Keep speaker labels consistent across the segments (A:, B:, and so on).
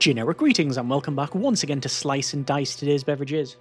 A: Generic greetings and welcome back once again to Slice and Dice. Today's beverage is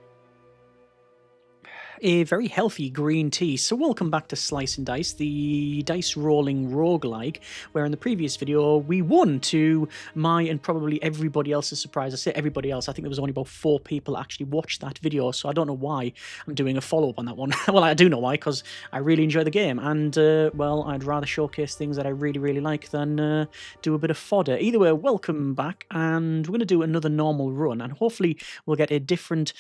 A: a very healthy green tea. So welcome back to Slice and Dice, the dice rolling roguelike, where in the previous video we won to my and probably everybody else's surprise. I say everybody else, I think there was only about 4 people actually watched that video, so I don't know why I'm doing a follow-up on that one. Well, I do know why, because I really enjoy the game, and well, I'd rather showcase things that I really like than do a bit of fodder. Either way, welcome back, and we're going to do another normal run, and hopefully we'll get a different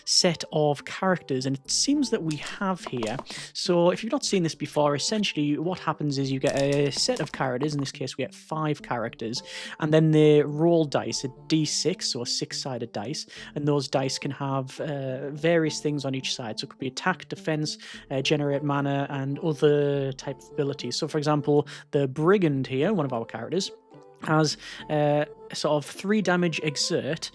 A: set of characters, and it seems that we have here. So if you've not seen this before, essentially what happens is you get a set of characters. In this case we get 5 characters, and then they roll dice, a d6, so a 6-sided dice, and those dice can have various things on each side. So it could be attack, defense, generate mana, and other type of abilities. So for example, the brigand here, one of our characters, has sort of 3 damage exert,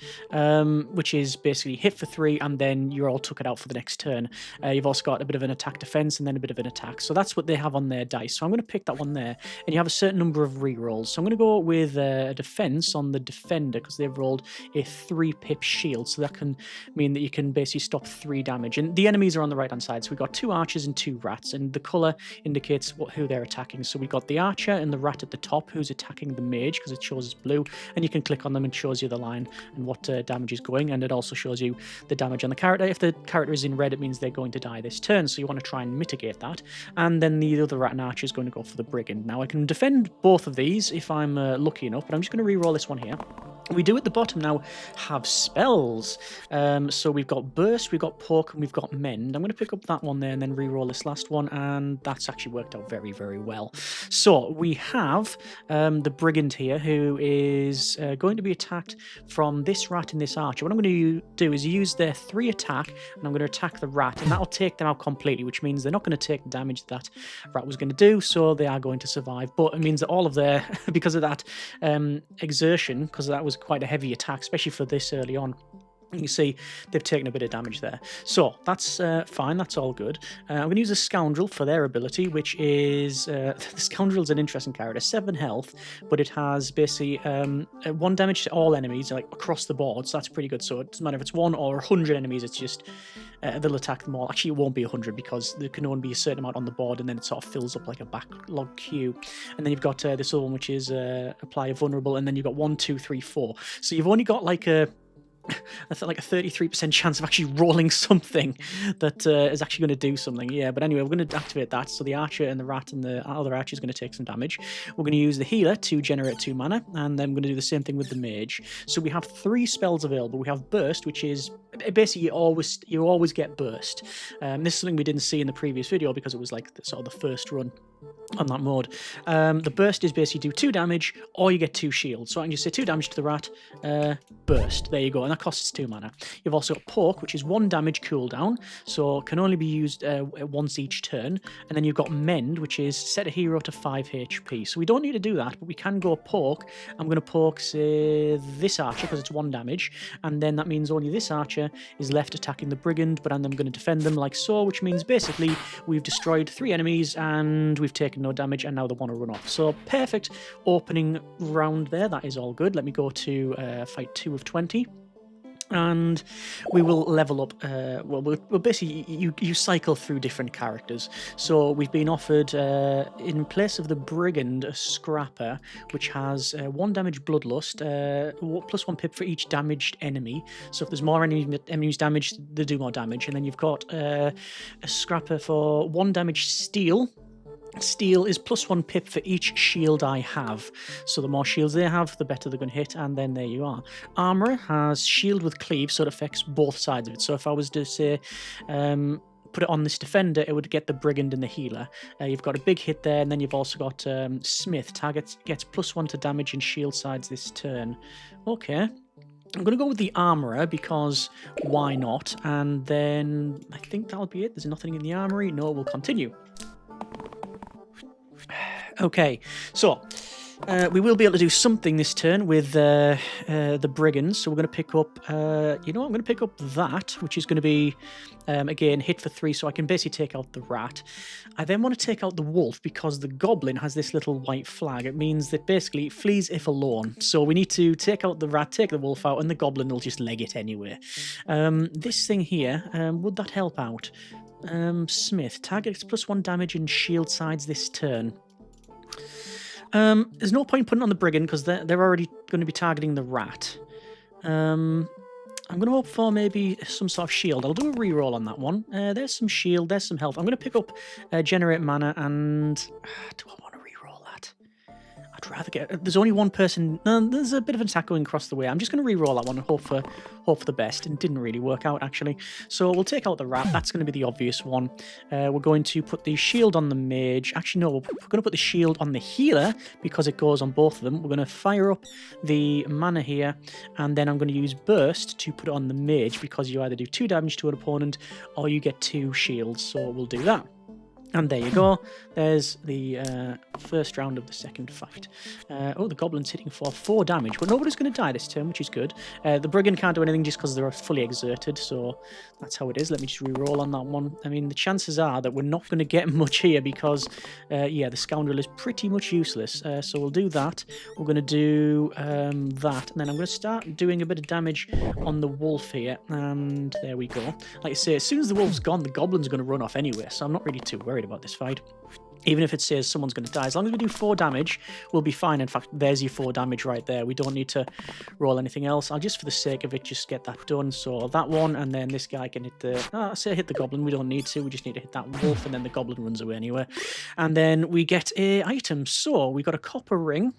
A: which is basically hit for 3 and then you're all took it out for the next turn. You've also got a bit of an attack defense and then a bit of an attack. So that's what they have on their dice. So I'm going to pick that one there, and you have a certain number of rerolls. So I'm going to go with a defense on the defender because they've rolled a 3-pip shield. So that can mean that you can basically stop 3 damage. And the enemies are on the right hand side. So we've got 2 archers and 2 rats, and the colour indicates who they're attacking. So we've got the archer and the rat at the top who's attacking the mage because it shows it's blue, and you can click on them and shows you the line and what damage is going, and it also shows you the damage on the character. If the character is in red, it means they're going to die this turn, so you want to try and mitigate that. And then the other rat and archer is going to go for the brigand. Now I can defend both of these if I'm lucky enough, but I'm just going to re-roll this one here. We do at the bottom now have spells. So we've got burst, we've got poke, and we've got mend. I'm going to pick up that one there and then re-roll this last one, and that's actually worked out very well. So we have the brigand here, who is going to be attacked from this rat and this archer. What I'm going to do is use their 3 attack, and I'm going to attack the rat, and that'll take them out completely, which means they're not going to take the damage that rat was going to do, so they are going to survive. But it means that all of their, because of that exertion, because that was quite a heavy attack, especially for this early on, you can see they've taken a bit of damage there. So that's fine, that's all good. I'm going to use a scoundrel for their ability, which is... the scoundrel's an interesting character, 7 health, but it has basically 1 damage to all enemies, like across the board, so that's pretty good. So it doesn't matter if it's 1 or 100 enemies, it's just they'll attack them all. Actually, it won't be 100 because there can only be a certain amount on the board, and then it sort of fills up like a backlog queue. And then you've got this other one, which is apply a vulnerable, and then you've got 1, 2, 3, 4. So you've only got like a... I thought like a 33% chance of actually rolling something that is actually going to do something. Yeah, but anyway, we're going to activate that. So the archer and the rat and the other archer is going to take some damage. We're going to use the healer to generate 2 mana, and then we're going to do the same thing with the mage. So we have 3 spells available. We have burst, which is basically you always get burst. This is something we didn't see in the previous video because it was like sort of the first run on that mode. The burst is basically do 2 damage, or you get 2 shields. So I can just say 2 damage to the rat, burst. There you go, and that costs 2 mana. You've also got poke, which is 1 damage cooldown, so can only be used once each turn. And then you've got mend, which is set a hero to 5 HP. So we don't need to do that, but we can go poke. I'm going to poke, say, this archer because it's 1 damage, and then that means only this archer is left attacking the brigand, but I'm going to defend them like so, which means basically we've destroyed 3 enemies and we've taken no damage, and now they want to run off. So perfect opening round there. That is all good. Let me go to fight 2 of 20. And we will level up. Well, basically you cycle through different characters. So we've been offered, in place of the brigand, a scrapper, which has 1 damage bloodlust, plus 1 pip for each damaged enemy. So if there's more enemies damaged, they do more damage. And then you've got a scrapper for 1 damage steel. Steel is plus 1 pip for each shield I have. So the more shields they have, the better they're going to hit, and then there you are. Armourer has shield with cleave, so it affects both sides of it. So if I was to say... put it on this defender, it would get the brigand and the healer. You've got a big hit there, and then you've also got Smith. Target gets plus 1 to damage and shield sides this turn. Okay. I'm going to go with the armourer because why not? And then I think that'll be it. There's nothing in the armory. No, we'll continue. Okay, so We will be able to do something this turn with the brigands. So we're going to pick up, you know what, I'm going to pick up that, which is going to be, again, hit for 3, so I can basically take out the rat. I then want to take out the wolf because the goblin has this little white flag. It means that basically it flees if alone. So we need to take out the rat, take the wolf out, and the goblin will just leg it anyway. This thing here, would that help out? Smith, targets +1 damage and shield sides this turn. There's no point putting on the brigand because they're already going to be targeting the rat. I'm going to hope for maybe some sort of shield. I'll do a reroll on that one. There's some shield, there's some health. I'm going to pick up generate mana and... do I want to reroll that? I'd rather get... There's only one person... there's a bit of an attack going across the way. I'm just going to reroll that one and hope for the best. And it didn't really work out, actually. So we'll take out the rat. That's going to be the obvious one. We're going to put the shield on the mage. Actually, no, we're going to put the shield on the healer because it goes on both of them. We're going to fire up the mana here. And then I'm going to use burst to put it on the mage because you either do 2 damage to an opponent or you get 2 shields. So we'll do that. And there you go. There's the first round of the second fight. Oh, the goblin's hitting for 4 damage, but nobody's going to die this turn, which is good. The brigand can't do anything just because they're fully exerted, so that's how it is. Let me just re-roll on that one. I mean, the chances are that we're not going to get much here because, yeah, the scoundrel is pretty much useless. So we'll do that. We're going to do that, and then I'm going to start doing a bit of damage on the wolf here, and there we go. Like I say, as soon as the wolf's gone, the goblin's going to run off anyway, so I'm not really too worried about this fight. Even if it says someone's going to die, as long as we do 4 damage, we'll be fine. In fact, there's your 4 damage right there. We don't need to roll anything else. I'll just, for the sake of it, just get that done. So that one, and then this guy can hit the... say hit the goblin. We don't need to. We just need to hit that wolf, and then the goblin runs away anyway. And then we get a item. So we got a copper ring,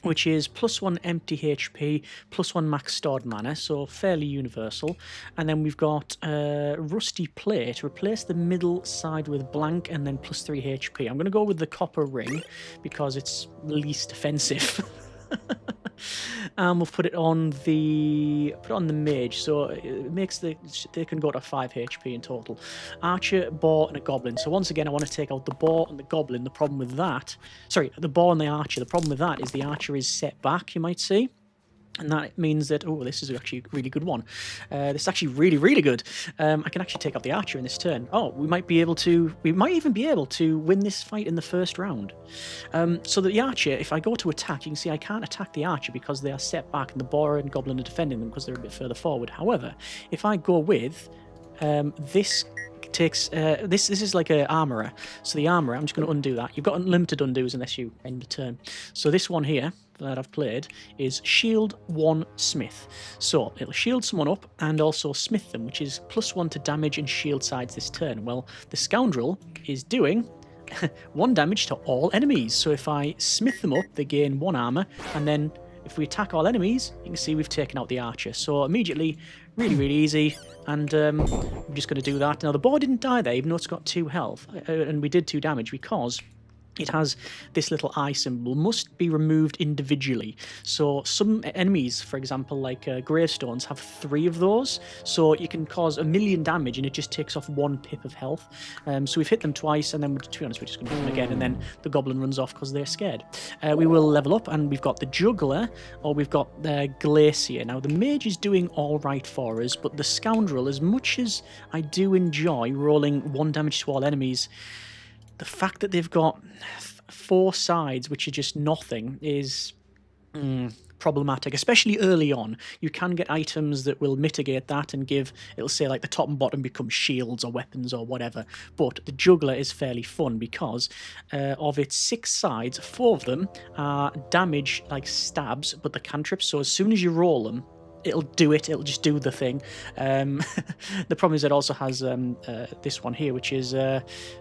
A: which is +1 empty HP, +1 max stored mana, so fairly universal. And then we've got rusty plate, replace the middle side with blank, and then +3 HP. I'm going to go with the copper ring because it's least offensive. And we'll put it on the mage, so it makes they can go to 5 HP in total. Archer, boar, and a goblin. So once again, I want to take out the boar and the goblin. The problem with that, sorry, the boar and the archer. The problem with that is the archer is set back. You might see. And that means that, oh, this is actually a really good one. This is actually really, really good. I can actually take out the archer in this turn. Oh, we might even be able to win this fight in the first round. So the archer, if I go to attack, you can see I can't attack the archer because they are set back and the boar and goblin are defending them because they're a bit further forward. However, if I go with this takes this is like an armorer. So the armorer, I'm just going to undo that. You've got unlimited undos unless you end the turn. So this one here that I've played is shield 1 smith. So it'll shield someone up and also smith them, which is +1 to damage and shield sides this turn. Well, the scoundrel is doing 1 damage to all enemies. So if I smith them up, they gain 1 armor, and then if we attack all enemies, you can see we've taken out the archer. So immediately, really, really easy. And I'm just going to do that. Now, the boar didn't die there, even though it's got 2 health. And we did 2 damage because it has this little eye symbol, must be removed individually. So some enemies, for example, like gravestones, have 3 of those. So you can cause 1,000,000 damage and it just takes off 1 pip of health. So we've hit them twice, and then, to be honest, we're just going to hit them again, and then the goblin runs off because they're scared. We will level up, and we've got the juggler, or we've got glacier. Now, the mage is doing all right for us, but the scoundrel, as much as I do enjoy rolling 1 damage to all enemies, the fact that they've got 4 sides, which are just nothing, is problematic, especially early on. You can get items that will mitigate that and give, it'll say like the top and bottom become shields or weapons or whatever. But the juggler is fairly fun because of its 6 sides, 4 of them are damage like stabs, but the cantrips. So as soon as you roll them, it'll do it. It'll just do the thing. The problem is it also has this one here, which is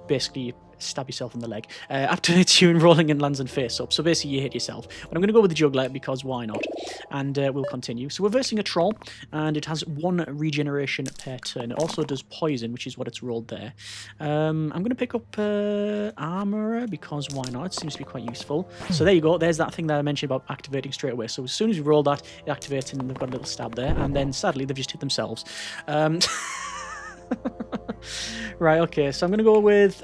A: basically stab yourself in the leg. Activates you in rolling and lands and face up. So basically you hit yourself. But I'm going to go with the juggler because why not? And we'll continue. So we're versing a troll, and it has 1 regeneration per turn. It also does poison, which is what it's rolled there. I'm going to pick up armorer because why not? It seems to be quite useful. So there you go. There's that thing that I mentioned about activating straight away. So as soon as you roll that, it activates and they've got a little stab there. And then sadly, they've just hit themselves. Right, okay. So I'm going to go with...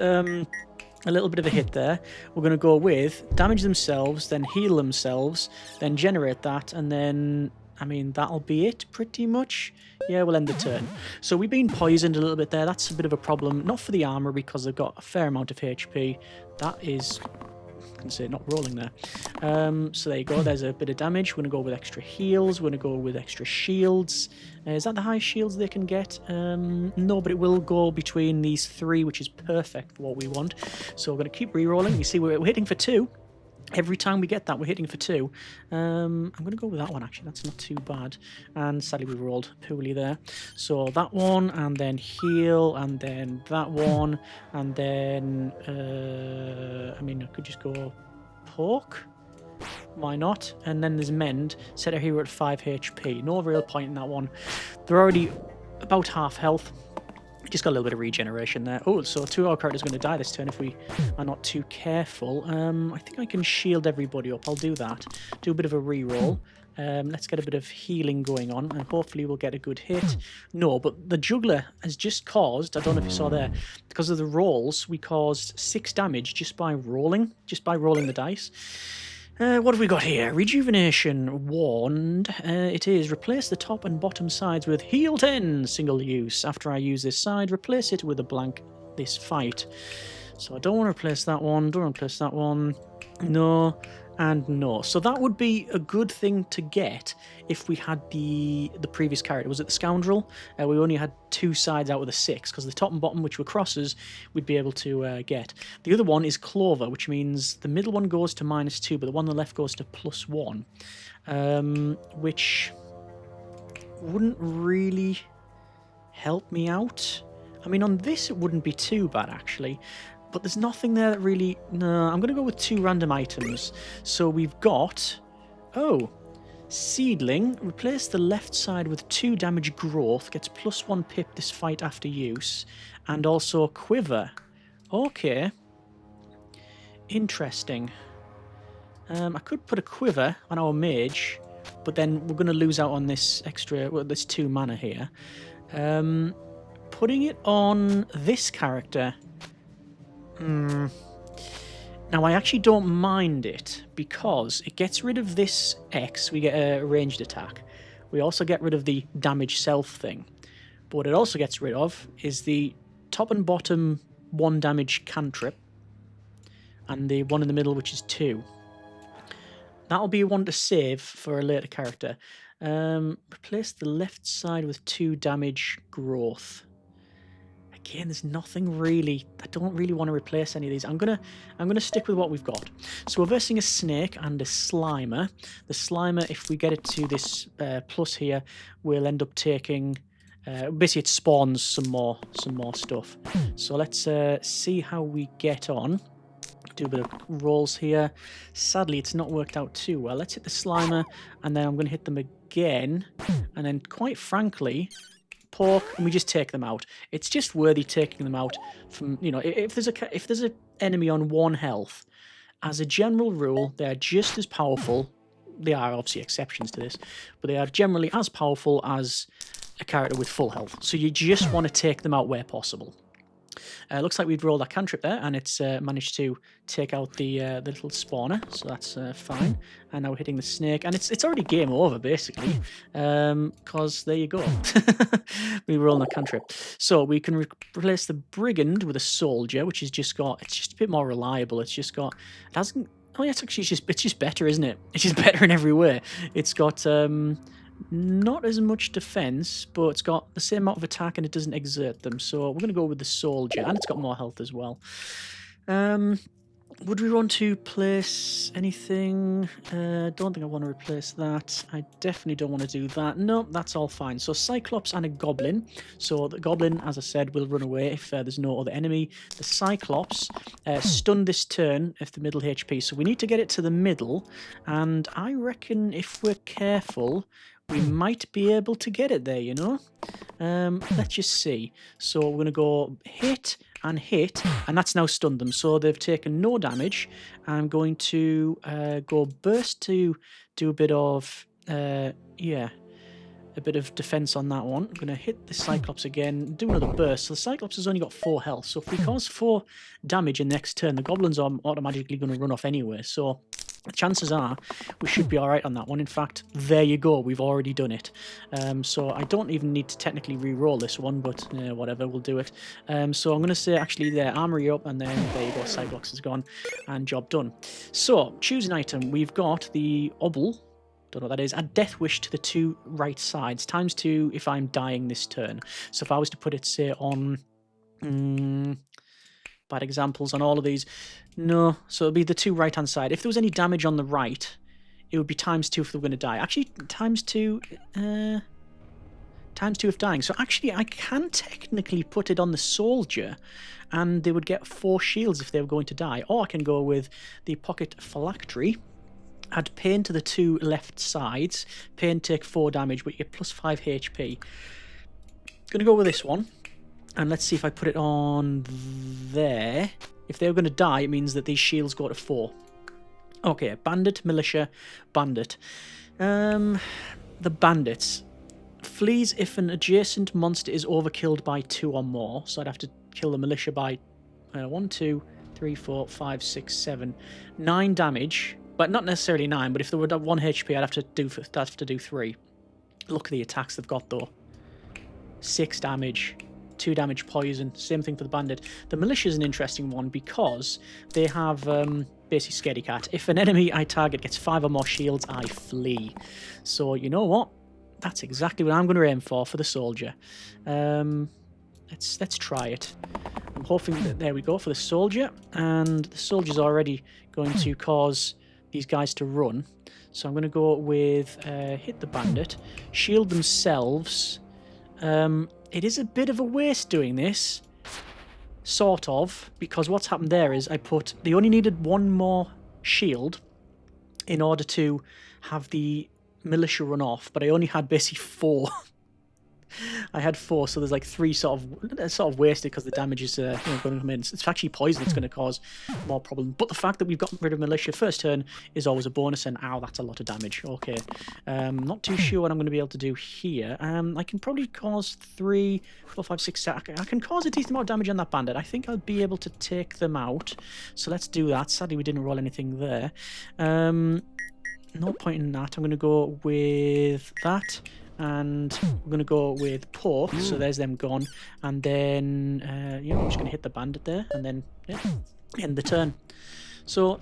A: a little bit of a hit there. We're going to go with damage themselves, then heal themselves, then generate that, and then, I mean, that'll be it pretty much. Yeah, we'll end the turn. So we've been poisoned a little bit there. That's a bit of a problem. Not for the armor because they've got a fair amount of HP. That is, I can say, not rolling there. So there you go. There's a bit of damage. We're going to go with extra heals. We're going to go with extra shields. Is that the highest shields they can get? No, but it will go between these three, which is perfect for what we want. So we're going to keep re-rolling. You see, we're hitting for 2. Every time we get that, we're hitting for 2. I'm going to go with that one, actually. That's not too bad. And sadly, we rolled poorly there. So that one, and then heal, and then that one, and then... I mean, I could just go poke. Why not? And then there's mend. Set our hero at 5 HP. No real point in that one. They're already about half health. Just got a little bit of regeneration there. Oh, so 2 of our characters are going to die this turn if we are not too careful. I think I can shield everybody up. I'll do that. Do a bit of a reroll. Let's get a bit of healing going on, and hopefully we'll get a good hit. No, but the juggler has just caused, I don't know if you saw there, because of the rolls, we caused 6 damage just by rolling the dice. What have we got here? Rejuvenation wand. It is replace the top and bottom sides with heal 10, single use. After I use this side, replace it with a blank this fight. So I don't want to replace that one, don't want to replace that one. No, and no. So that would be a good thing to get if we had the previous character. Was it the Scoundrel? We only had 2 sides out of the 6, because the top and bottom, which were crosses, we'd be able to get. The other one is Clover, which means the middle one goes to -2, but the one on the left goes to +1, which wouldn't really help me out. I mean, on this, it wouldn't be too bad, actually. But there's nothing there that really... No, I'm going to go with 2 random items. So we've got... Oh, Seedling. Replace the left side with 2 damage growth. Gets +1 pip this fight after use. And also Quiver. Okay. Interesting. I could put a Quiver on our mage, but then we're going to lose out on this extra... Well, this 2 mana here. Putting it on this character... Now, I actually don't mind it, because it gets rid of this X, we get a ranged attack. We also get rid of the damage self thing. But what it also gets rid of is the top and bottom 1 damage cantrip, and the one in the middle, which is 2. That'll be one to save for a later character. Replace the left side with 2 damage growth. Again, there's nothing really... I don't really want to replace any of these. I'm gonna stick with what we've got. So we're versing a snake and a slimer. The slimer, if we get it to this plus here, we'll end up taking... basically, it spawns some more stuff. So let's see how we get on. Do a bit of rolls here. Sadly, it's not worked out too well. Let's hit the slimer, and then I'm going to hit them again. And then, quite frankly... Poke, and we just take them out. It's just worthy taking them out from, you know, if there's an enemy on 1 health, as a general rule, they're just as powerful. There are obviously exceptions to this, but they are generally as powerful as a character with full health. So you just want to take them out where possible. Looks like we've rolled our cantrip there, and it's managed to take out the little spawner, so that's fine. And now we're hitting the snake, and it's already game over, basically, because there you go. We roll our cantrip. So we can replace the brigand with a soldier, which is just got... It's just a bit more reliable. It's just got... It hasn't... Oh, yeah, it's just better, isn't it? It's just better in every way. It's got... not as much defense, but it's got the same amount of attack and it doesn't exert them. So we're going to go with the soldier, and it's got more health as well. Would we want to place anything? Don't think I want to replace that. I definitely don't want to do that. No, that's all fine. So Cyclops and a Goblin. So the Goblin, as I said, will run away if there's no other enemy. The Cyclops stunned this turn if the middle HP. So we need to get it to the middle. And I reckon if we're careful, we might be able to get it there, you know? Let's just see. So we're going to go hit and hit, and that's now stunned them. So they've taken no damage. I'm going to go burst to do a bit of, yeah. a bit of defense on that one. I'm going to hit the Cyclops again, do another burst. So the Cyclops has only got 4 health. So if we cause 4 damage in the next turn, the Goblins are automatically going to run off anyway. So chances are we should be all right on that one. In fact, there you go. We've already done it. So I don't even need to technically re-roll this one, but whatever, we'll do it. So I'm going to say actually there, armory up, and then there you go, Cyclops is gone, and job done. So choose an item. We've got the Obel. Don't know what that is. Add Death Wish to the 2 right sides. ×2 if I'm dying this turn. So if I was to put it, say, on... bad examples on all of these. No, so it'll be the 2 right-hand side. If there was any damage on the right, it would be ×2 if they were going to die. Actually, ×2 if dying. So actually, I can technically put it on the soldier, and they would get 4 shields if they were going to die. Or I can go with the Pocket Phylactery. Add pain to the 2 left sides. Pain take 4 damage, but you get +5 HP. Gonna go with this one. And let's see if I put it on there. If they were going to die, it means that these shields go to 4. Okay, Bandit, Militia, Bandit. The Bandits. Flees if an adjacent monster is overkilled by 2 or more. So I'd have to kill the Militia by 1, 2, 3, 4, 5, 6, 7, 9 damage. But not necessarily 9, but if they were at 1 HP, I'd have to do 3. Look at the attacks they've got, though. 6 damage. 2 damage poison. Same thing for the bandit. The militia is an interesting one because they have basically Scaredy Cat. If an enemy I target gets 5 or more shields, I flee. So you know what? That's exactly what I'm going to aim for the soldier. Let's try it. I'm hoping that there we go for the soldier, and the soldier's already going to cause these guys to run. So I'm going to go with hit the bandit, shield themselves. It is a bit of a waste doing this, sort of, because what's happened there is they only needed 1 more shield in order to have the militia run off, but I only had basically 4. I had 4, so there's like 3 sort of wasted because the damage is going to come in. It's actually poison that's going to cause more problem. But the fact that we've gotten rid of militia first turn is always a bonus, and ow, that's a lot of damage. Okay, not too sure what I'm going to be able to do here. I can probably cause 3, 4, 5, 6, 7. I can cause a decent amount of damage on that bandit. I think I'll be able to take them out. So let's do that. Sadly, we didn't roll anything there. No point in that. I'm going to go with that. And we're going to go with pork, so there's them gone. And then, I'm just going to hit the bandit there, and then end the turn. So,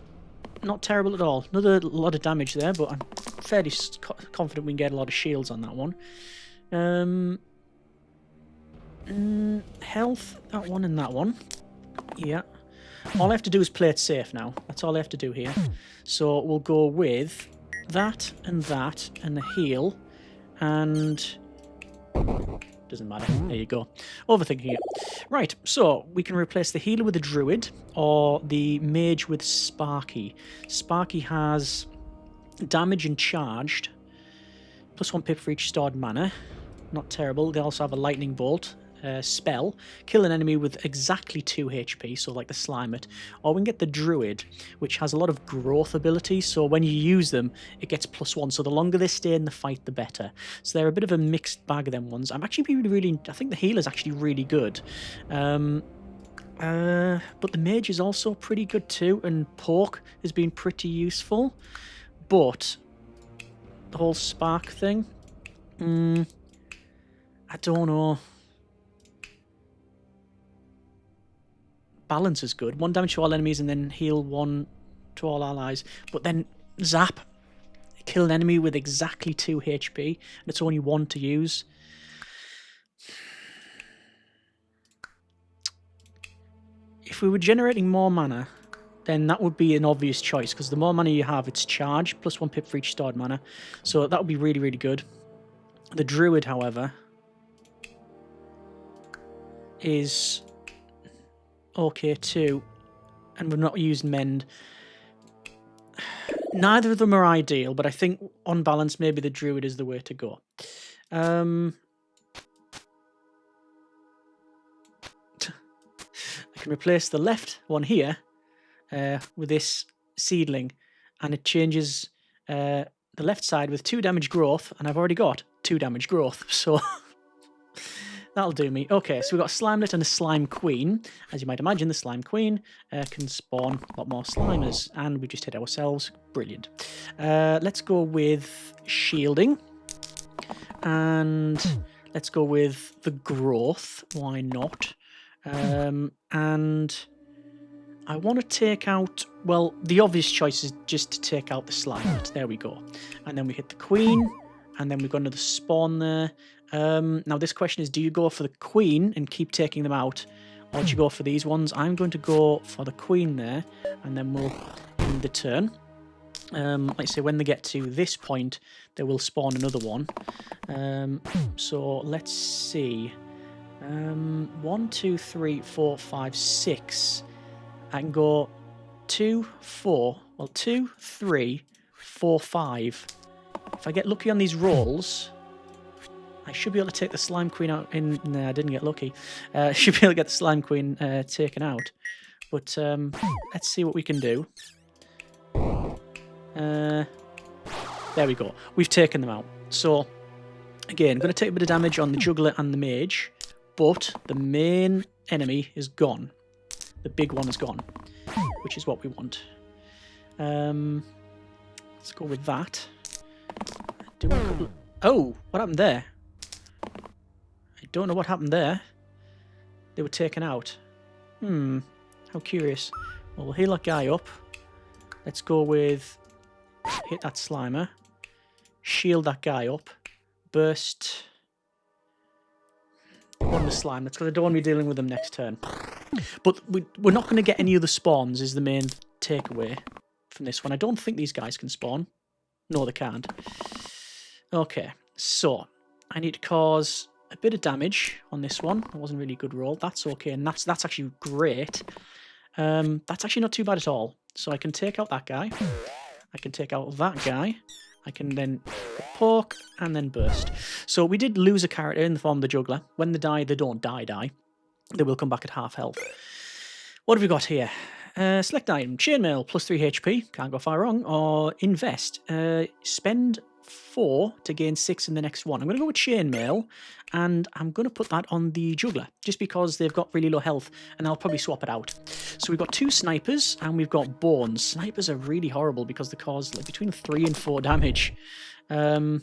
A: not terrible at all. Another lot of damage there, but I'm fairly confident we can get a lot of shields on that one. Health, that one and that one. Yeah. All I have to do is play it safe now. That's all I have to do here. So, we'll go with that and the heal. And doesn't matter. There you go. Overthinking it. Right, so we can replace the healer with a druid or the mage with Sparky. Sparky has damage and charged. +1 pip for each stored mana. Not terrible. They also have a lightning bolt. Spell, kill an enemy with exactly 2 HP, so like the Slimet. Or we can get the Druid, which has a lot of growth ability, so when you use them, it gets +1, so the longer they stay in the fight, the better. So they're a bit of a mixed bag of them ones. I'm actually I think the healer's actually really good. But the mage is also pretty good too, and pork has been pretty useful. But the whole spark thing, I don't know. Balance is good. 1 damage to all enemies and then heal 1 to all allies. But then zap. Kill an enemy with exactly 2 HP. And it's only 1 to use. If we were generating more mana, then that would be an obvious choice. Because the more mana you have, it's charged. +1 pip for each stored mana. So that would be really, really good. The Druid, however, is okay too, and we're not using mend. Neither of them are ideal, but I think on balance maybe the druid is the way to go. I can replace the left one here with this seedling, and it changes the left side with 2 damage growth, and I've already got 2 damage growth, so that'll do me. Okay, so we've got a Slimelet and a Slime Queen. As you might imagine, the Slime Queen can spawn a lot more Slimers, and we just hit ourselves. Brilliant. Let's go with Shielding, and let's go with the Growth. Why not? And I want to take out, well, the obvious choice is just to take out the Slimelet. There we go. And then we hit the Queen, and then we've got another spawn there. Now this question is, do you go for the Queen and keep taking them out, or do you go for these ones? I'm going to go for the Queen there, and then we'll end the turn. Like I say, when they get to this point, they will spawn another one. So let's see. 1, 2, 3, 4, 5, 6. I can go 2, 4. Well, 2, 3, 4, 5. If I get lucky on these rolls, I should be able to take the Slime Queen out in... No, I didn't get lucky. I should be able to get the Slime Queen taken out. But let's see what we can do. There we go. We've taken them out. So, again, going to take a bit of damage on the Juggler and the Mage. But the main enemy is gone. The big one is gone. Which is what we want. Let's go with that. Do a couple... Oh, what happened there? I don't know what happened there. They were taken out. How curious. Well, we'll heal that guy up. Let's go with... Hit that Slimer. Shield that guy up. Burst... One of the Slimelets, because I don't want to be dealing with them next turn. But we're not going to get any other spawns, is the main takeaway from this one. I don't think these guys can spawn. No, they can't. Okay, so I need to cause a bit of damage on this one. It wasn't really a good roll. That's okay, and that's actually great. That's actually not too bad at all. So I can take out that guy. I can take out that guy. I can then poke and then burst. So we did lose a character in the form of the Juggler. When they die, they don't die. They will come back at half health. What have we got here? Select item. Chainmail, plus 3 HP. Can't go far wrong. Or invest. Spend 4 to gain 6 in the next one. I'm going to go with Chainmail, and I'm going to put that on the Juggler, just because they've got really low health, and I'll probably swap it out. So we've got 2 snipers, and we've got bones. Snipers are really horrible because they cause like between 3 and 4 damage. And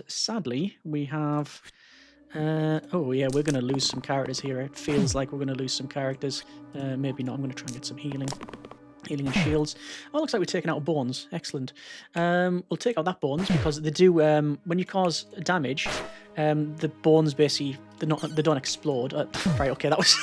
A: sadly, we have... oh yeah, we're going to lose some characters here. It feels like we're going to lose some characters. Maybe not. I'm going to try and get some healing. Healing and shields. Oh, looks like we're taking out bones. Excellent. We'll take out that bones because they do. When you cause damage, the bones basically they don't explode. Right. Okay, that was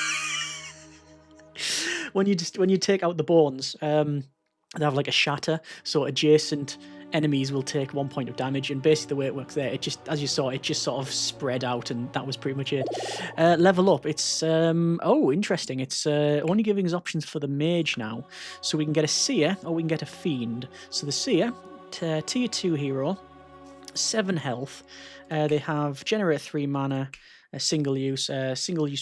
A: when you take out the bones. They have like a shatter, so adjacent enemies will take 1 point of damage, and basically the way it works there, it just, as you saw, it just sort of spread out, and that was pretty much it. Level up, it's, oh, interesting, it's only giving us options for the Mage now, so we can get a Seer, or we can get a Fiend. So the Seer, tier 2 hero, 7 health, they have Generate 3 mana, single use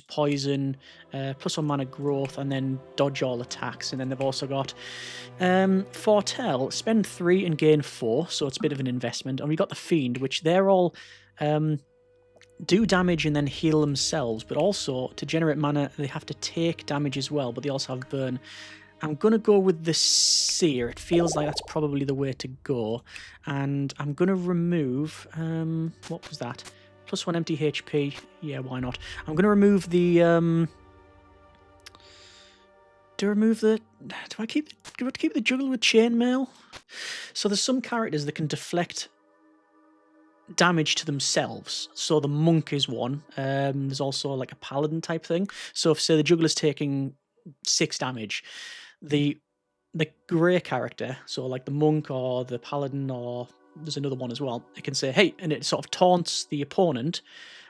A: poison, +1 mana growth, and then dodge all attacks. And then they've also got Foretell, spend 3 and gain 4, so it's a bit of an investment. And we got the Fiend, which they're all do damage and then heal themselves, but also to generate mana they have to take damage as well, but they also have burn. I'm going to go with the Seer. It feels like that's probably the way to go. And I'm going to remove... what was that? +1 empty HP. Yeah, why not? I'm going to remove the... Do I keep the Juggler with Chainmail? So there's some characters that can deflect damage to themselves. So the Monk is one. There's also like a Paladin type thing. So if, say, the Juggler's taking 6 damage, the grey character, so like the Monk or the Paladin, or there's another one as well, it can say, hey, and it sort of taunts the opponent.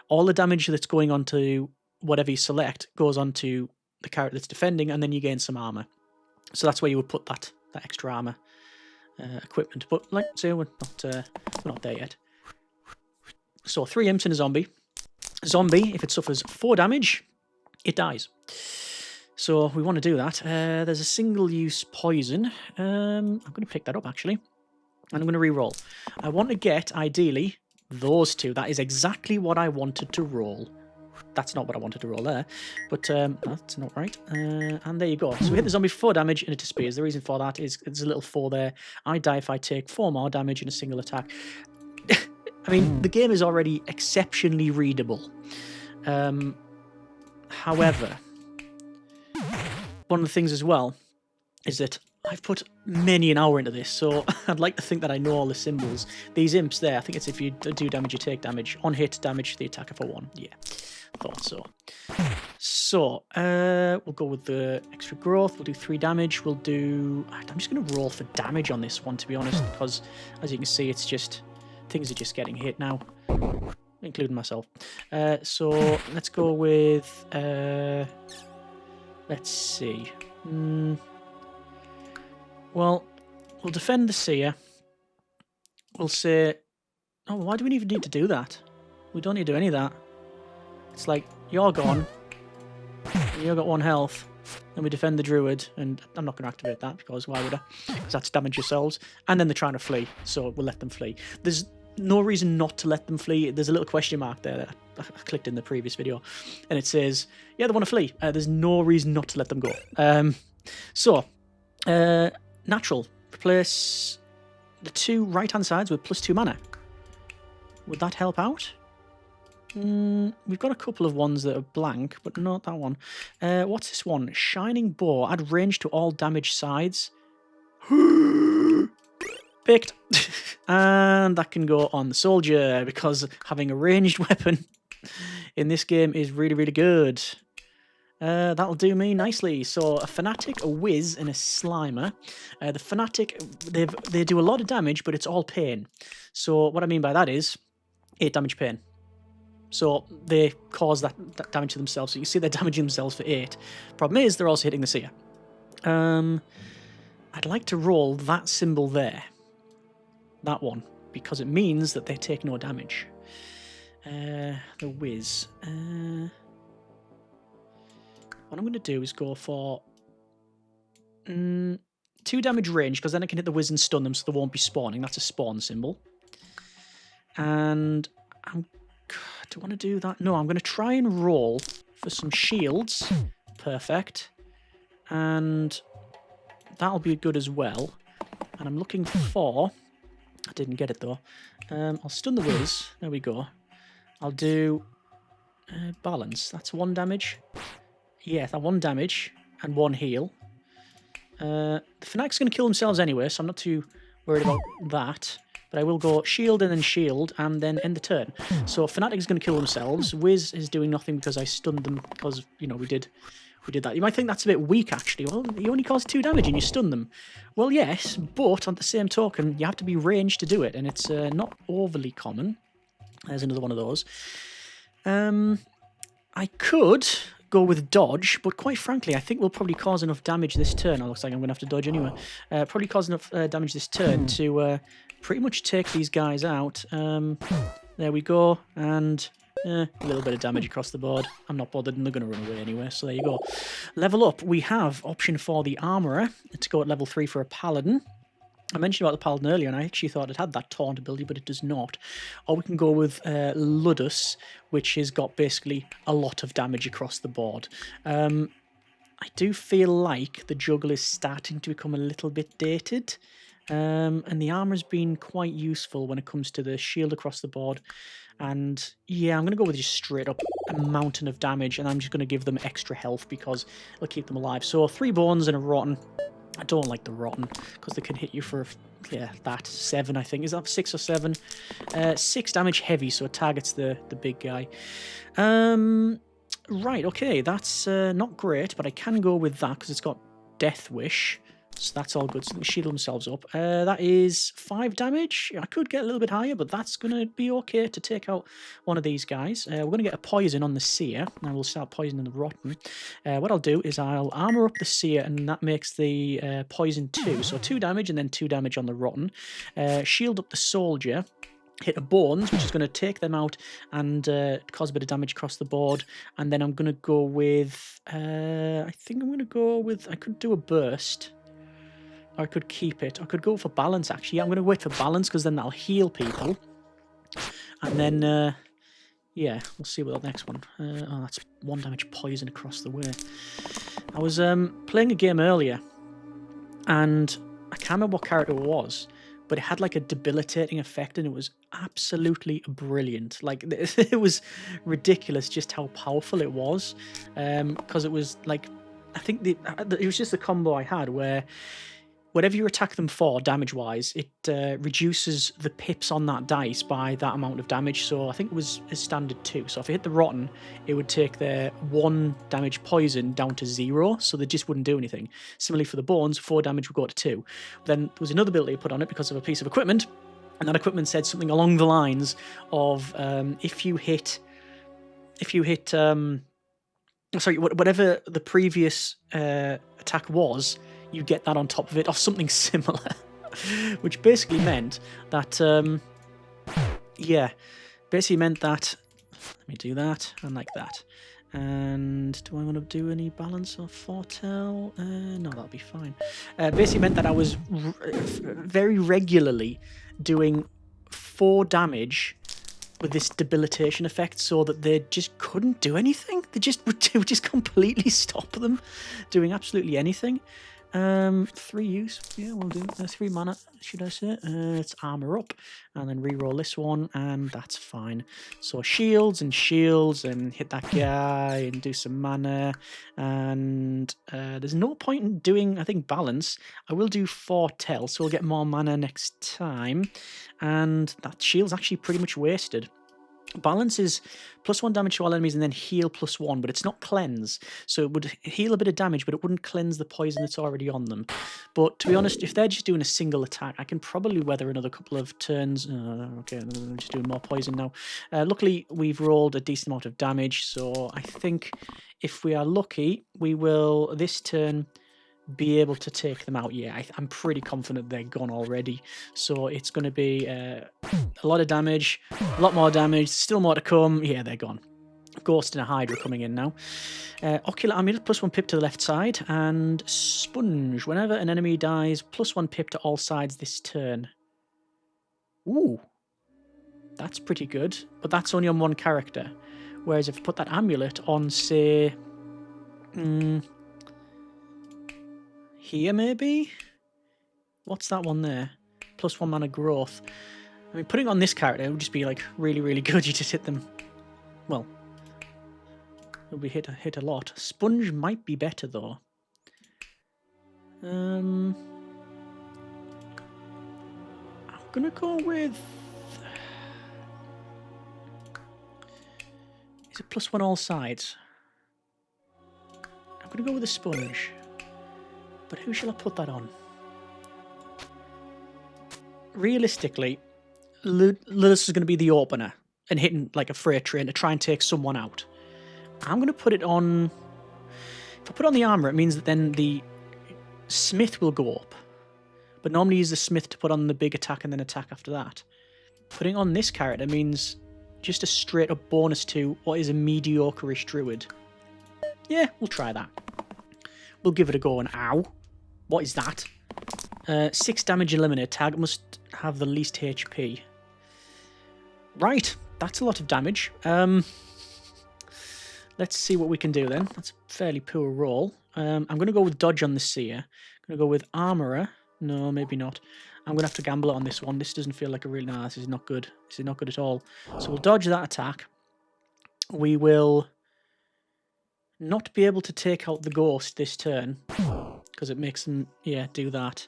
A: All the damage that's going on to whatever you select goes on to the character that's defending, and then you gain some armor. So that's where you would put that extra armor equipment. But like I say, we're not there yet. So 3 imps and a zombie. Zombie, if it suffers 4 damage, it dies. So we want to do that. There's a single-use poison. I'm going to pick that up, actually. And I'm going to re-roll. I want to get, ideally, those two. That is exactly what I wanted to roll. That's not what I wanted to roll there, but that's not right. And there you go. So we hit the zombie for 4 damage and it disappears. The reason for that is there's a little 4 there. I die if I take 4 more damage in a single attack. I mean, the game is already exceptionally readable. However, one of the things as well is that I've put many an hour into this, so I'd like to think that I know all the symbols. These imps there, I think it's if you do damage, you take damage. On hit, damage the attacker for 1. Yeah, thought so. So, we'll go with the extra growth. We'll do 3 damage. We'll do... I'm just going to roll for damage on this one, to be honest, because, as you can see, it's just... Things are just getting hit now, including myself. So, let's go with... let's see... Well, we'll defend the seer. We'll say... Oh, why do we even need to do that? We don't need to do any of that. It's like, you're gone. You've got 1 health. Then we defend the druid. And I'm not going to activate that, because why would I? Because that's damage yourselves. And then they're trying to flee, so we'll let them flee. There's no reason not to let them flee. There's a little question mark there that I clicked in the previous video. And it says, yeah, they want to flee. There's no reason not to let them go. Natural. Replace the 2 right-hand sides with +2 mana. Would that help out? We've got a couple of ones that are blank, but not that one. What's this one? Shining Bow. Add range to all damaged sides. Picked. And that can go on the soldier, because having a ranged weapon in this game is really, really good. That'll do me nicely. So a Fanatic, a Whiz, and a Slimer. The Fanatic, they do a lot of damage, but it's all pain. So what I mean by that is 8 damage pain. So they cause that damage to themselves. So you see they're damaging themselves for 8. Problem is, they're also hitting the seer. I'd like to roll that symbol there. That one. Because it means that they take no damage. The Whiz. What I'm going to do is go for 2 damage range, because then I can hit the Whiz and stun them so they won't be spawning. That's a spawn symbol. And do I want to do that? No, I'm going to try and roll for some shields. Perfect. And that'll be good as well. And I'm looking for... I didn't get it though. I'll stun the Whiz. There we go. I'll do balance. That's 1 damage. Yeah, that 1 damage and 1 heal. The Fanatics going to kill themselves anyway, so I'm not too worried about that. But I will go shield and then end the turn. So Fanatic is going to kill themselves. Wiz is doing nothing because I stunned them, because, you know, we did that. You might think that's a bit weak, actually. Well, you only caused 2 damage and you stun them. Well, yes, but on the same token, you have to be ranged to do it, and it's not overly common. There's another one of those. I could go with dodge, but quite frankly, I think we'll probably cause enough damage this turn. It looks like I'm going to have to dodge anyway. Probably cause enough damage this turn to pretty much take these guys out. There we go, and a little bit of damage across the board. I'm not bothered, and they're going to run away anyway, so there you go. Level up, we have option for the Armourer to go at level 3 for a Paladin. I mentioned about the Paladin earlier, and I actually thought it had that taunt ability, but it does not. Or we can go with Ludus, which has got basically a lot of damage across the board. I do feel like the Juggle is starting to become a little bit dated. And the armor's been quite useful when it comes to the shield across the board. And yeah, I'm going to go with just straight up a mountain of damage, and I'm just going to give them extra health because it'll keep them alive. So 3 bones and a rotten. I don't like the rotten because they can hit you for, yeah, that 7, I think. Is that 6 or 7? 6 damage heavy, so it targets the big guy. Right, okay, that's not great, but I can go with that because it's got Death Wish. So that's all good. So they can shield themselves up. That is 5 damage. I could get a little bit higher, but that's going to be okay to take out one of these guys. We're going to get a poison on the Seer, and we'll start poisoning the Rotten. What I'll do is I'll armor up the Seer, and that makes the poison 2. So 2 damage and then 2 damage on the Rotten. Shield up the Soldier. Hit a Bones, which is going to take them out and cause a bit of damage across the board. And then I'm going to go with... I think I'm going to go with... I could do a Burst. Or I could keep it. I could go for balance, actually. Yeah, I'm going to wait for balance, because then that'll heal people. And then, yeah, we'll see what the next one. Oh, that's 1 damage poison across the way. I was playing a game earlier, and I can't remember what character it was, but it had like a debilitating effect, and it was absolutely brilliant. Like, it was ridiculous just how powerful it was, because it was like, I think it was just the combo I had where whatever you attack them for, damage-wise, it reduces the pips on that dice by that amount of damage. So I think it was a standard 2. So if it hit the rotten, it would take their 1 damage poison down to 0, so they just wouldn't do anything. Similarly for the bones, 4 damage would go to 2. Then there was another ability put on it because of a piece of equipment, and that equipment said something along the lines of if you hit whatever the previous attack was, you get that on top of it, or something similar. Which basically meant that, let me do that, and like that. And do I want to do any balance or foretell? No, that'll be fine. Basically meant that I was very regularly doing 4 damage with this debilitation effect, so that they just couldn't do anything. They just would just completely stop them doing absolutely anything. 3 use, yeah, we'll do 3 mana, should I say. Let's armor up and then reroll this one, and that's fine. So shields and hit that guy and do some mana, and there's no point in doing, I think, balance. I will do foretell, so we'll get more mana next time, and that shield's actually pretty much wasted. Balance is +1 damage to all enemies and then heal +1, but it's not cleanse. So it would heal a bit of damage, but it wouldn't cleanse the poison that's already on them. But to be honest, if they're just doing a single attack, I can probably weather another couple of turns. Okay, I'm just doing more poison now. Luckily, we've rolled a decent amount of damage, so I think if we are lucky, we will this turn be able to take them out. Yeah, I'm pretty confident they're gone already. So it's going to be a lot of damage, a lot more damage, still more to come. Yeah, they're gone. Ghost and a Hydra coming in now. Ocular Amulet, +1 pip to the left side, and Sponge. Whenever an enemy dies, +1 pip to all sides this turn. Ooh, that's pretty good, but that's only on 1 character. Whereas if I put that amulet on, say, here maybe? What's that one there? +1 mana growth. I mean, putting it on this character would just be like really, really good. You just hit them. Well, it'll be hit a lot. Sponge might be better though. I'm gonna go with. Is it +1 all sides? I'm gonna go with a sponge. But who shall I put that on? Realistically, Lilith is going to be the opener and hitting like a freight train to try and take someone out. I'm going to put it on. If I put on the armor, it means that then the smith will go up. But normally use the smith to put on the big attack and then attack after that. Putting on this character means just a straight up bonus to what is a mediocre-ish druid. Yeah, we'll try that. We'll give it a go, and ow. What is that? 6 damage eliminate. Target must have the least HP. Right, that's a lot of damage. Let's see what we can do then. That's a fairly poor roll. I'm going to go with dodge on the seer. I'm going to go with armorer. No, maybe not. I'm going to have to gamble on this one. This doesn't feel like a real... Nah, this is not good. This is not good at all. So we'll dodge that attack. We will not be able to take out the ghost this turn, because it makes them, yeah, do that.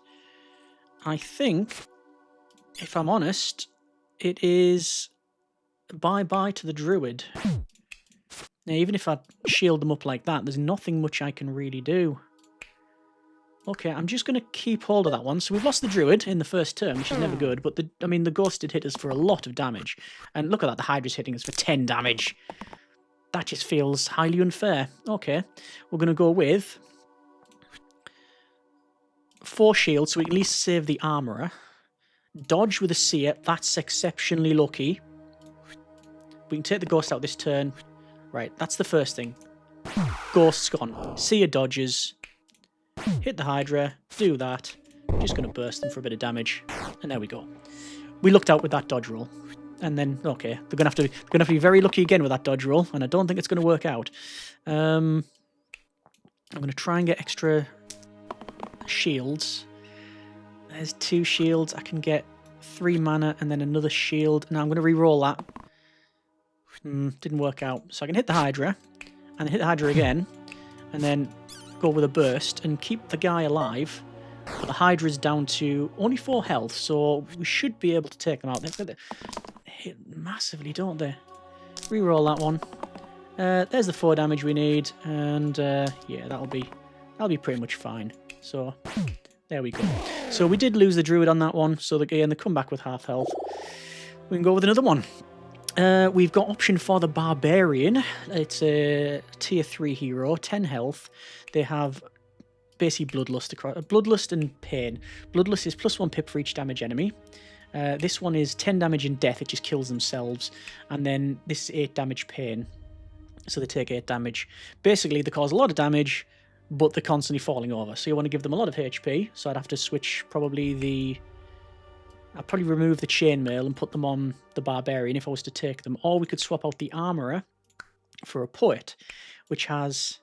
A: I think, if I'm honest, it is bye-bye to the druid. Now, even if I shield them up like that, there's nothing much I can really do. Okay, I'm just going to keep hold of that one. So we've lost the druid in the first turn, which is never good, but the ghost did hit us for a lot of damage. And look at that, the Hydra's hitting us for 10 damage. That just feels highly unfair. Okay, we're going to go with 4 shields, so we can at least save the armourer. Dodge with a seer, that's exceptionally lucky. We can take the ghost out this turn. Right, that's the first thing. Ghost's gone. Seer dodges. Hit the Hydra, do that. Just going to burst them for a bit of damage. And there we go. We lucked out with that dodge roll. And then, okay, they're going to have to be very lucky again with that dodge roll. And I don't think it's going to work out. I'm going to try and get extra shields. There's 2 shields. I can get 3 mana and then another shield. Now I'm going to re-roll that. Didn't work out. So I can hit the Hydra. And hit the Hydra again. And then go with a burst and keep the guy alive. But the Hydra's down to only 4 health, so we should be able to take them out. They hit massively, don't they? Reroll that one. There's the 4 damage we need, and yeah, that'll be pretty much fine. So there we go. So we did lose the Druid on that one, so again they come back with half health. We can go with another one. We've got option for the Barbarian. It's a tier 3 hero, 10 health. They have basically Bloodlust and Pain. Bloodlust is +1 pip for each damage enemy. This one is 10 damage and death, it just kills themselves. And then this is 8 damage Pain. So they take 8 damage. Basically, they cause a lot of damage, but they're constantly falling over. So you want to give them a lot of HP. So I'd have to switch I'd probably remove the chainmail and put them on the Barbarian if I was to take them. Or we could swap out the Armourer for a Poet, which has...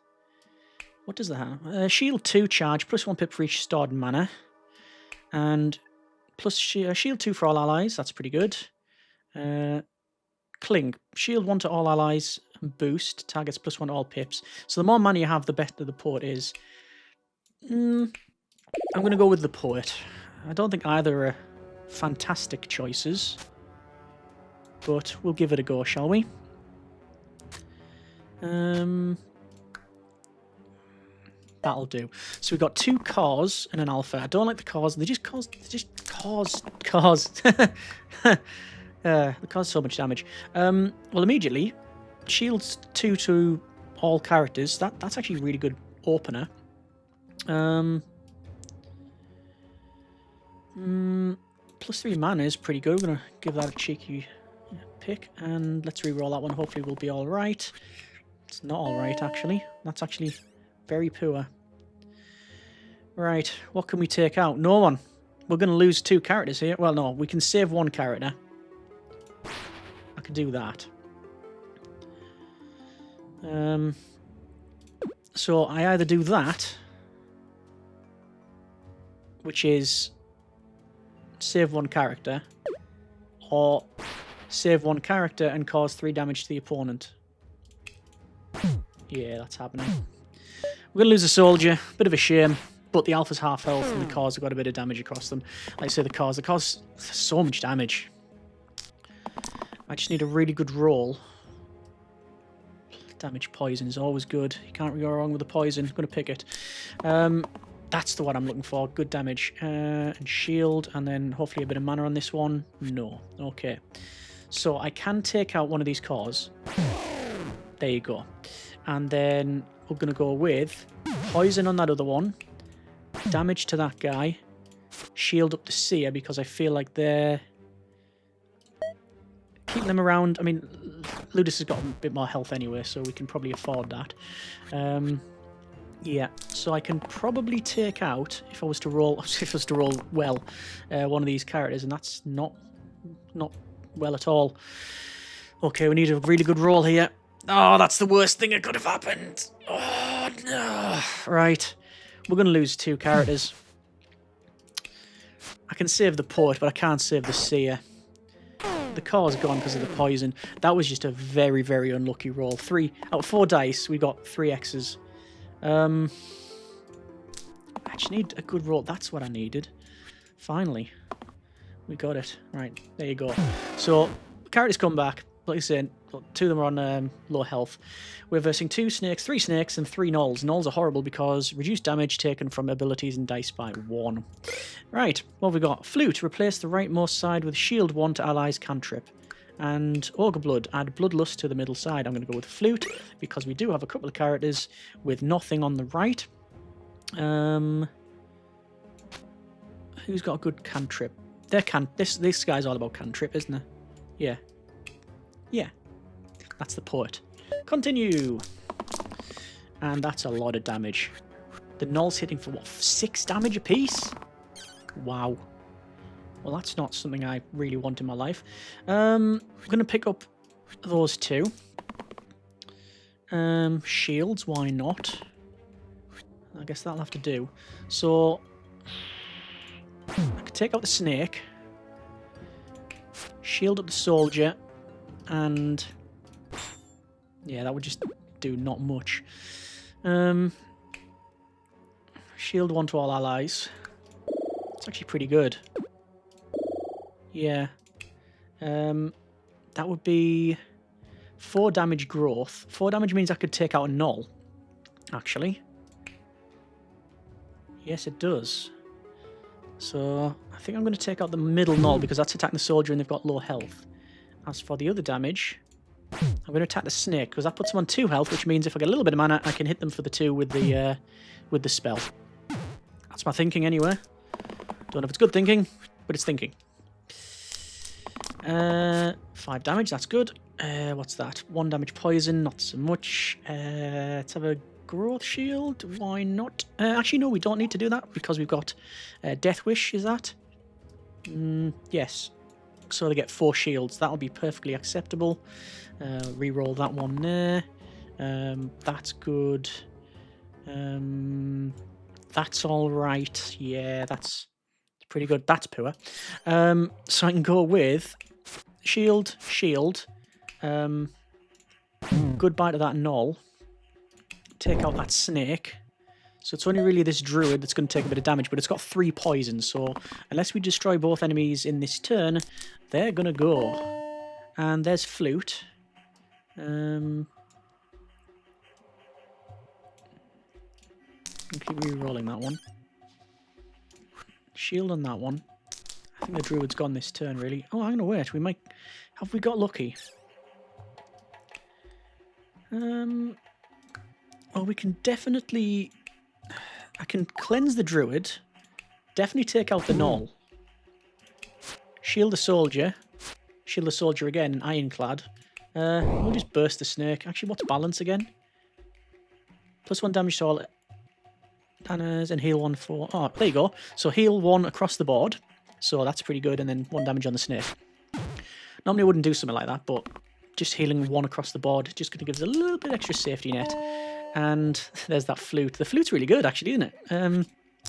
A: What does that have? Shield 2 charge, +1 pip for each stored mana. And plus shield 2 for all allies, that's pretty good. Cling, shield 1 to all allies, and boost, targets +1 to all pips. So the more mana you have, the better the Poet is. I'm going to go with the Poet. I don't think either are fantastic choices. But we'll give it a go, shall we? That'll do. So we've got 2 cores and an alpha. I don't like the cores. They just cause. They cause so much damage. Well, immediately, shields 2 to all characters. That's actually a really good opener. +3 mana is pretty good. We're gonna give that a cheeky pick, and let's re-roll that one. Hopefully, we'll be all right. It's not all right, actually. That's actually very poor. Right, what can we take out? No one. We're going to lose 2 characters here. Well, no, we can save 1 character. I can do that. So I either do that, which is save 1 character, or save 1 character and cause 3 damage to the opponent. Yeah, that's happening. We're going to lose a soldier. Bit of a shame. But the alpha's half health and the cores have got a bit of damage across them. Like I say, the cause so much damage. I just need a really good roll. Damage poison is always good. You can't go wrong with the poison. I'm going to pick it. That's the one I'm looking for. Good damage. And shield. And then hopefully a bit of mana on this one. No. Okay. So I can take out one of these cores. There you go. And then we're going to go with poison on that other one. Damage to that guy. Shield up to Seer because I feel like they're keeping them around. I mean, Ludus has got a bit more health anyway, so we can probably afford that. Yeah, so I can probably take out, if I was to roll well, one of these characters, and that's not well at all. Okay, we need a really good roll here. Oh, that's the worst thing that could have happened. Oh, no. Right. We're going to lose 2 characters. I can save the Poet, but I can't save the Seer. The core's gone because of the poison. That was just a very, very unlucky roll. 3 out of 4 dice, we got 3 X's. I just need a good roll. That's what I needed. Finally. We got it. Right, there you go. So, characters come back. Like I said, 2 of them are on low health. We're versing 2 snakes, 3 snakes, and 3 gnolls. Gnolls are horrible because reduced damage taken from abilities and dice by 1. Right, what have we got? Flute, replace the rightmost side with shield 1 to allies cantrip. And Ogre Blood, add Bloodlust to the middle side. I'm going to go with Flute because we do have a couple of characters with nothing on the right. Who's got a good cantrip? This guy's all about cantrip, isn't it? Yeah. Yeah, that's the Poet. Continue. And that's a lot of damage. The Gnoll's hitting for, what, 6 damage apiece? Wow. Well, that's not something I really want in my life. I'm going to pick up those two. Shields, why not? I guess that'll have to do. So, I could take out the snake. Shield up the soldier. And... yeah, that would just do not much. Shield 1 to all allies. It's actually pretty good. Yeah. That would be 4 damage growth. 4 damage means I could take out a null, actually. Yes, it does. So, I think I'm going to take out the middle null because that's attacking the soldier and they've got low health. As for the other damage, I'm going to attack the snake because that puts them on 2 health, which means if I get a little bit of mana, I can hit them for the 2 with the spell. That's my thinking anyway. Don't know if it's good thinking, but it's thinking. 5 damage, that's good. What's that? 1 damage poison, not so much. Let's have a growth shield. Why not? Actually, no, we don't need to do that because we've got Death Wish, is that? Yes. So they get 4 shields. That'll be perfectly acceptable. Reroll that one there. That's good. That's all right. Yeah, that's pretty good. That's poor. So I can go with shield, shield. Goodbye to that null. Take out that snake. So it's only really this druid that's going to take a bit of damage, but it's got 3 poisons. So unless we destroy both enemies in this turn, they're going to go. And there's flute. Keep re-rolling that one. Shield on that one. I think the druid's gone this turn, really. Oh, I'm going to wait. We might... have we got lucky? Well, we can definitely... I can cleanse the druid. Definitely take out the null. Shield the soldier. Shield the soldier again, ironclad. We'll just burst the snake. Actually, what's balance again? +1 damage to all banners and heal 1 for... oh, there you go. So heal 1 across the board. So that's pretty good. And then 1 damage on the snake. Normally I wouldn't do something like that, but just healing 1 across the board just going to give us a little bit extra safety net. And there's that flute. The flute's really good, actually, isn't it?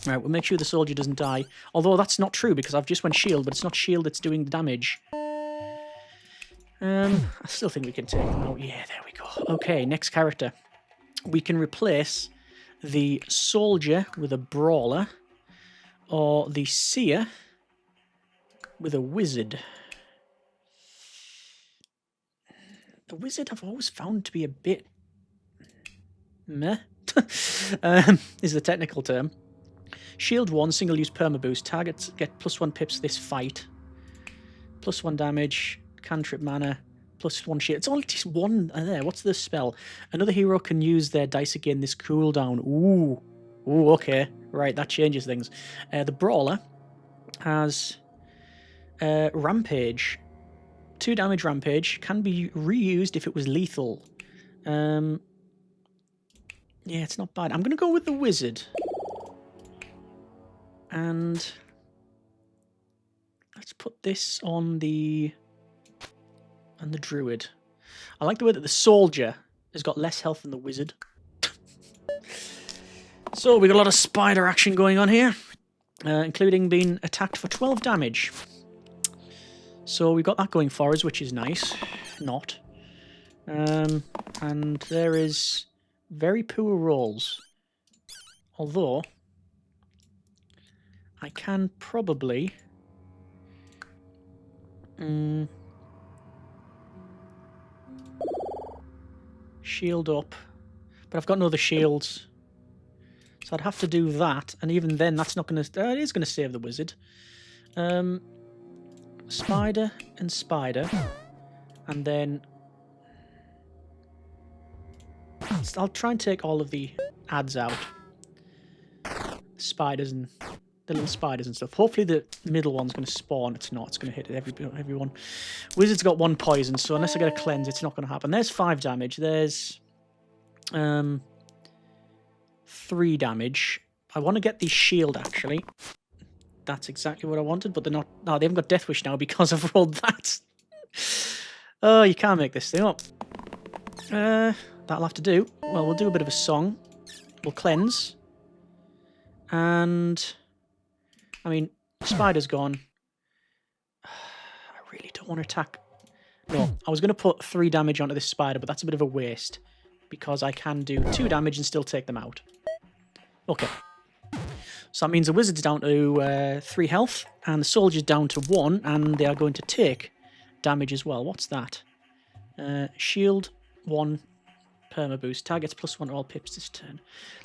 A: Right, we'll make sure the soldier doesn't die. Although that's not true, because I've just went shield, but it's not shield that's doing the damage. I still think we can take them out. Yeah, there we go. Okay, next character. We can replace the soldier with a brawler, or the seer with a wizard. The wizard I've always found to be a bit... meh. Is the technical term. Shield 1, single-use perma-boost. Targets get +1 pips this fight. +1 damage, cantrip mana, +1 shield. It's only just 1 there. What's the spell? Another hero can use their dice again this cooldown. Ooh. Ooh, okay. Right, that changes things. The brawler has rampage. 2 damage rampage. Can be reused if it was lethal. Yeah, it's not bad. I'm going to go with the wizard. And let's put this on the druid. I like the way that the soldier has got less health than the wizard. So we got a lot of spider action going on here, including being attacked for 12 damage. So we got that going for us, which is nice. Not. And there is very poor rolls. Although I can probably shield up, but I've got no other shields, so I'd have to do that, and even then that's not going to... it is going to save the wizard. Spider and spider, and then I'll try and take all of the ads out. Spiders and the little spiders and stuff. Hopefully the middle one's going to spawn. It's not. It's going to hit everyone. Wizard's got 1 poison, so unless I get a cleanse, it's not going to happen. There's 5 damage. There's 3 damage. I want to get the shield, actually. That's exactly what I wanted, but they're not. No, they haven't got Death Wish now because I've rolled that. Oh, you can't make this thing up. That'll have to do. Well, we'll do a bit of a song. We'll cleanse. And... I mean, spider's gone. I really don't want to attack. No, I was going to put 3 damage onto this spider, but that's a bit of a waste. Because I can do 2 damage and still take them out. Okay. So that means the wizard's down to 3 health, and the soldier's down to 1, and they are going to take damage as well. What's that? Shield 1 perma boost. Targets +1 to all pips this turn.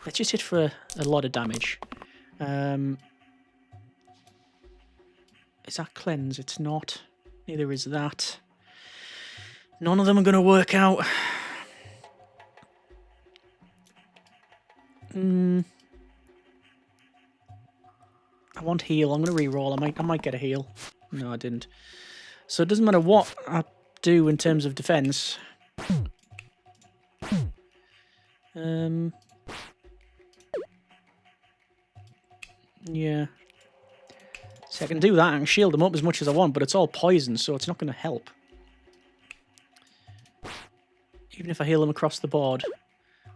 A: Let's just hit for a lot of damage. Is that cleanse? It's not. Neither is that. None of them are going to work out. I want heal. I'm going to re-roll. I might get a heal. No, I didn't. So it doesn't matter what I do in terms of defense. Yeah. So I can do that. I can shield them up as much as I want, but it's all poison, so it's not going to help. Even if I heal them across the board,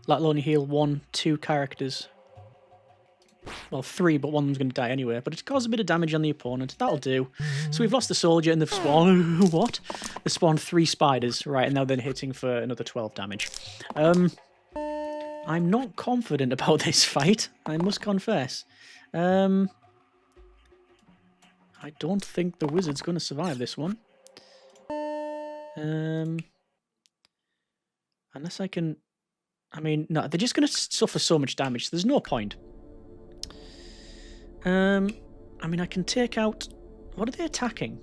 A: that'll only heal 1, 2 characters. Well, 3, but one of them's going to die anyway. But it caused a bit of damage on the opponent. That'll do. So we've lost the soldier and they've spawned... What? They spawned 3 spiders. Right, and now they're hitting for another 12 damage. I'm not confident about this fight, I must confess. I don't think the wizard's going to survive this one. Unless I can... I mean, no, they're just going to suffer so much damage. So there's no point. I mean, I can take out... What are they attacking?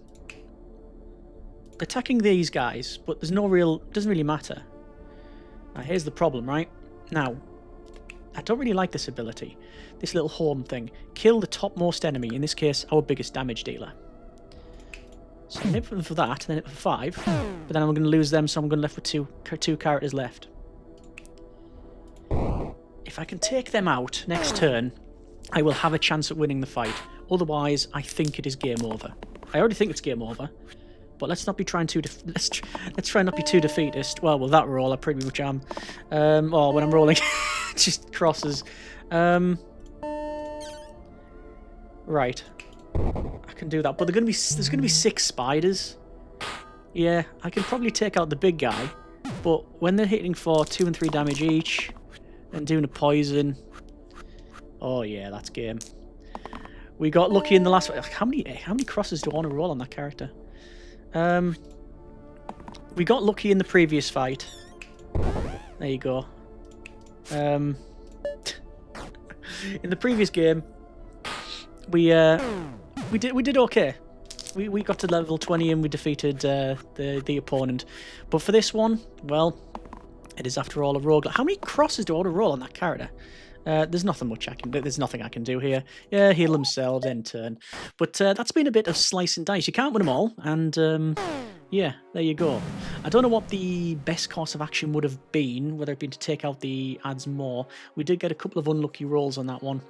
A: They're attacking these guys, but there's no real... Doesn't really matter. Now, here's the problem, right? Now, I don't really like this ability. This little home thing. Kill the topmost enemy, in this case, our biggest damage dealer. So I'm hit for that, and then hit for 5. But then I'm going to lose them, so I'm going to left with two characters left. If I can take them out next turn, I will have a chance at winning the fight. Otherwise, I think it is game over. I already think it's game over. But let's not be trying to... Let's try not be too defeatist. Well, with that roll, I pretty much am. Or when I'm rolling, just crosses. Right. I can do that. But there's gonna be 6 spiders. Yeah, I can probably take out the big guy. But when they're hitting for 2 and 3 damage each, and doing a poison... Oh yeah, that's game. We got lucky in the last... How many crosses do I want to roll on that character? We got lucky in the previous fight. There you go. In the previous game, we did okay. We got to level 20 and we defeated the opponent. But for this one, well, it is after all a rogue. How many crosses do I want to roll on that character? There's nothing much I can do. There's nothing I can do here. Yeah, heal themselves, end turn. But that's been a bit of slice and dice. You can't win them all, and yeah, there you go. I don't know what the best course of action would have been, whether it been to take out the adds more. We did get a couple of unlucky rolls on that one,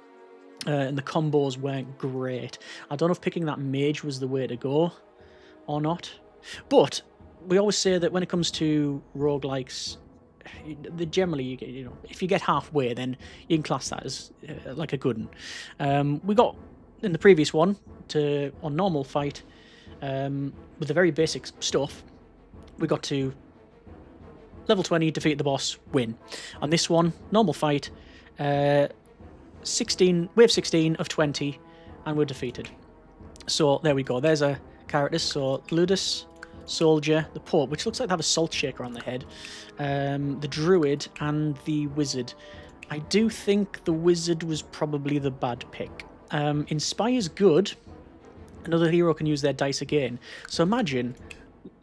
A: and the combos weren't great. I don't know if picking that mage was the way to go or not. But we always say that when it comes to roguelikes, generally, you know, if you get halfway, then you can class that as like a good one. We got in the previous one on normal fight with the very basic stuff. We got to level 20, defeat the boss, win. On this one, normal fight, 16 wave 16 of 20, and we're defeated. So there we go. There's a character. So Ludus, Soldier, the Pope, which looks like they have a salt shaker on their head, the Druid, and the Wizard. I do think the Wizard was probably the bad pick. Inspire's good. Another hero can use their dice again. So imagine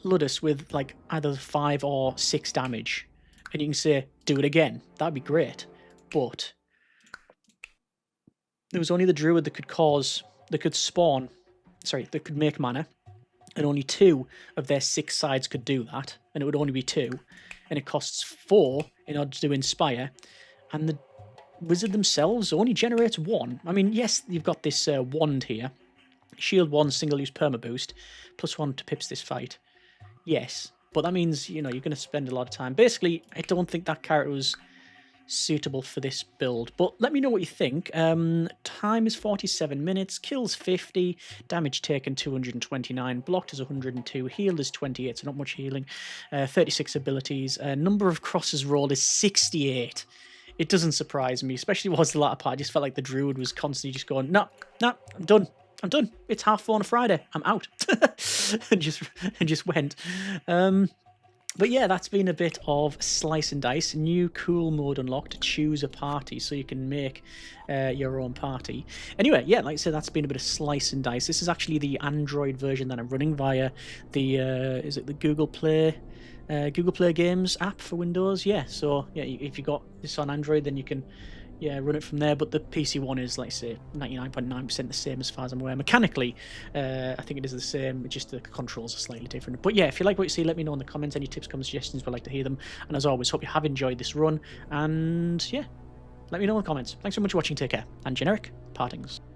A: Ludus with like either 5 or 6 damage, and you can say, do it again. That'd be great. But there was only the Druid that could spawn, that could make mana. And only 2 of their 6 sides could do that, and it would only be 2, and it costs 4 in order to inspire, and the wizard themselves only generates 1. I mean, yes, you've got this wand here, Shield 1 single-use perma boost, +1 to pips this fight. Yes, but that means, you know, you're going to spend a lot of time. Basically, I don't think that character was suitable for this build, but let me know what you think. Time is 47 minutes, kills 50, damage taken 229, blocked is 102, healed is 28, so not much healing, 36 abilities, number of crosses rolled is 68. It doesn't surprise me, especially towards the latter part. I just felt like the druid was constantly just going, no, I'm done. I'm done. It's 4:30 on a Friday. I'm out. and just went. But yeah, that's been a bit of Slice and Dice. New cool mode unlocked. Choose a party, so you can make your own party. Anyway, yeah, like I said, that's been a bit of Slice and Dice. This is actually the Android version that I'm running via the is it the Google Play Games app for Windows? Yeah. So yeah, if you got this on Android, then you can run it from there. But the PC one is, like I say, 99.9% the same as far as I'm aware. Mechanically, I think it is the same, just the controls are slightly different. But yeah, if you like what you see, let me know in the comments. Any tips, comments, suggestions, we'd like to hear them. And as always, hope you have enjoyed this run. And yeah, let me know in the comments. Thanks so much for watching. Take care. And generic partings.